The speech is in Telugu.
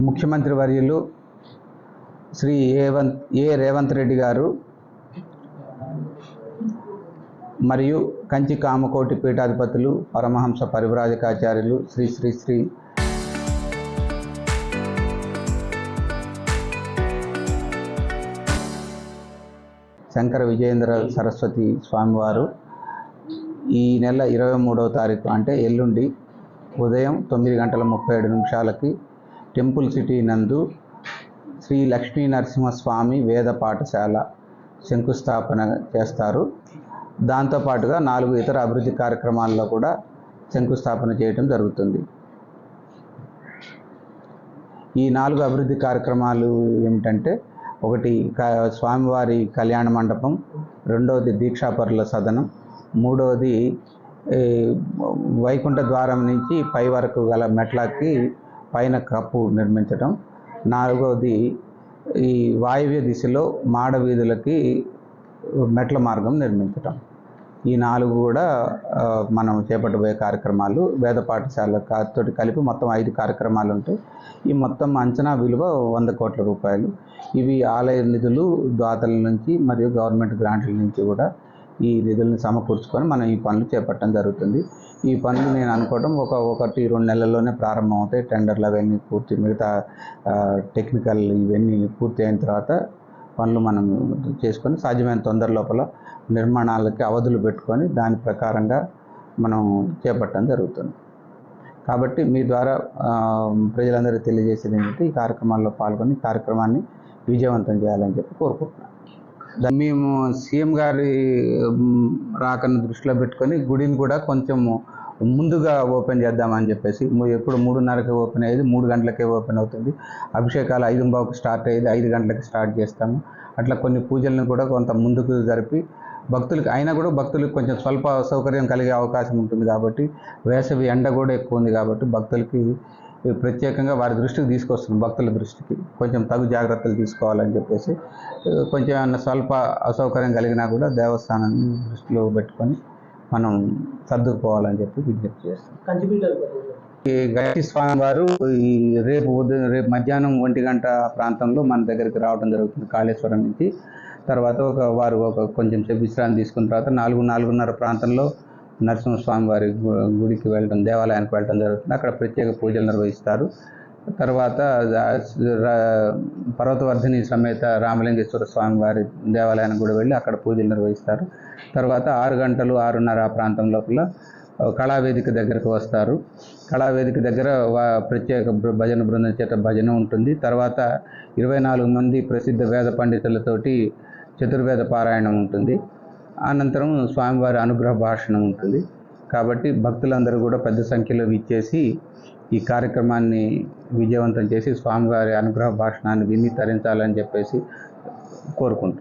ముఖ్యమంత్రి వర్యులు శ్రీ రేవంత్ రెడ్డి గారు మరియు కంచి కామకోటి పీఠాధిపతులు పరమహంస పరివ్రాజకాచార్యులు శ్రీ శ్రీ శ్రీ శంకర విజయేంద్ర సరస్వతి స్వామివారు ఈ నెల 23వ తారీఖు అంటే ఎల్లుండి ఉదయం 9:37 టెంపుల్ సిటీ నందు శ్రీ లక్ష్మీ నరసింహస్వామి వేద పాఠశాల శంకుస్థాపన చేస్తారు. దాంతోపాటుగా 4 ఇతర అభివృద్ధి కార్యక్రమాల్లో కూడా శంకుస్థాపన చేయడం జరుగుతుంది. ఈ 4 అభివృద్ధి కార్యక్రమాలు ఏమిటంటే, ఒకటి స్వామివారి కళ్యాణ మండపం, రెండవది దీక్షాపరుల సదనం, మూడవది వైకుంఠ ద్వారం నుంచి పై వరకు గల మెట్లకి పైన కప్పు నిర్మించడం, నాలుగవది ఈ వాయువ్య దిశలో మాడ వీధులకి మెట్ల మార్గం నిర్మించటం. ఈ 4 కూడా మనం చేపట్టబోయే కార్యక్రమాలు. వేద పాఠశాలతో కలిపి మొత్తం 5 కార్యక్రమాలు ఉంటాయి. ఈ మొత్తం అంచనా విలువ 100 కోట్ల రూపాయలు. ఇవి ఆలయ నిధులు, దాతల నుంచి మరియు గవర్నమెంట్ గ్రాంట్ల నుంచి కూడా ఈ నిధులను సమకూర్చుకొని మనం ఈ పనులు చేపట్టడం జరుగుతుంది. ఈ పనులు నేను అనుకోవడం 1-2 నెలల్లోనే ప్రారంభం అవుతాయి. టెండర్లు అవన్నీ పూర్తి, మిగతా టెక్నికల్ ఇవన్నీ పూర్తి అయిన తర్వాత పనులు మనం చేసుకొని సాధ్యమైన తొందర లోపల నిర్మాణాలకి అవధులు పెట్టుకొని దాని ప్రకారంగా మనం చేపట్టడం జరుగుతుంది. కాబట్టి మీ ద్వారా ప్రజలందరికీ తెలియజేసేది ఏంటంటే, ఈ కార్యక్రమాల్లో పాల్గొని కార్యక్రమాన్ని విజయవంతం చేయాలని చెప్పి కోరుకుంటున్నాను. మేము సీఎం గారి రాకను దృష్టిలో పెట్టుకొని గుడిని కూడా కొంచెం ముందుగా ఓపెన్ చేద్దామని చెప్పేసి, ఎప్పుడు 3:30కి ఓపెన్ అయ్యేది 3 గంటలకే ఓపెన్ అవుతుంది. అభిషేకాలు 5:15కి స్టార్ట్ అయ్యేది 5 గంటలకి స్టార్ట్ చేస్తాము. అట్లా కొన్ని పూజలను కూడా కొంత ముందుకు జరిపి భక్తులకి అయినా కూడా భక్తులకు కొంచెం స్వల్ప సౌకర్యం కలిగే అవకాశం ఉంటుంది. కాబట్టి వేసవి ఎండ కూడా ఎక్కువ ఉంది కాబట్టి భక్తులకి ప్రత్యేకంగా వారి దృష్టికి తీసుకొస్తుంది. భక్తుల దృష్టికి కొంచెం తగు జాగ్రత్తలు తీసుకోవాలని చెప్పేసి, కొంచెం ఏమన్నా స్వల్ప అసౌకర్యం కలిగినా కూడా దేవస్థానాన్ని దృష్టిలో పెట్టుకొని మనం సర్దుకుపోవాలని చెప్పి విజ్ఞప్తి చేస్తాం. ఈ గణపతి స్వామి వారు రేపు మధ్యాహ్నం 1 గంట ప్రాంతంలో మన దగ్గరికి రావడం జరుగుతుంది కాళేశ్వరం నుంచి. తర్వాత వారు కొంచెం సేపు విశ్రాంతి తీసుకున్న తర్వాత 4-4:30 ప్రాంతంలో నరసింహస్వామి వారి గుడికి వెళ్ళడం, దేవాలయానికి వెళ్ళడం జరుగుతుంది. అక్కడ ప్రత్యేక పూజలు నిర్వహిస్తారు. తర్వాత పర్వతవర్ధిని సమేత రామలింగేశ్వర స్వామి వారి దేవాలయానికి కూడా వెళ్ళి అక్కడ పూజలు నిర్వహిస్తారు. తర్వాత 6 గంటలు 6:30 ఆ ప్రాంతం లోపల కళావేదిక దగ్గరకు వస్తారు. కళావేదిక దగ్గర ప్రత్యేక భజన బృందం చేత భజన ఉంటుంది. తర్వాత 24 మంది ప్రసిద్ధ వేద పండితులతోటి చతుర్వేద పారాయణం ఉంటుంది. అనంతరం స్వామివారి అనుగ్రహ భాషణం ఉంటుంది. కాబట్టి భక్తులందరూ కూడా పెద్ద సంఖ్యలో విచ్చేసి ఈ కార్యక్రమాన్ని విజయవంతం చేసి స్వామివారి అనుగ్రహ భాషణాన్ని విని తరించాలని చెప్పేసి కోరుకుంటున్నాను.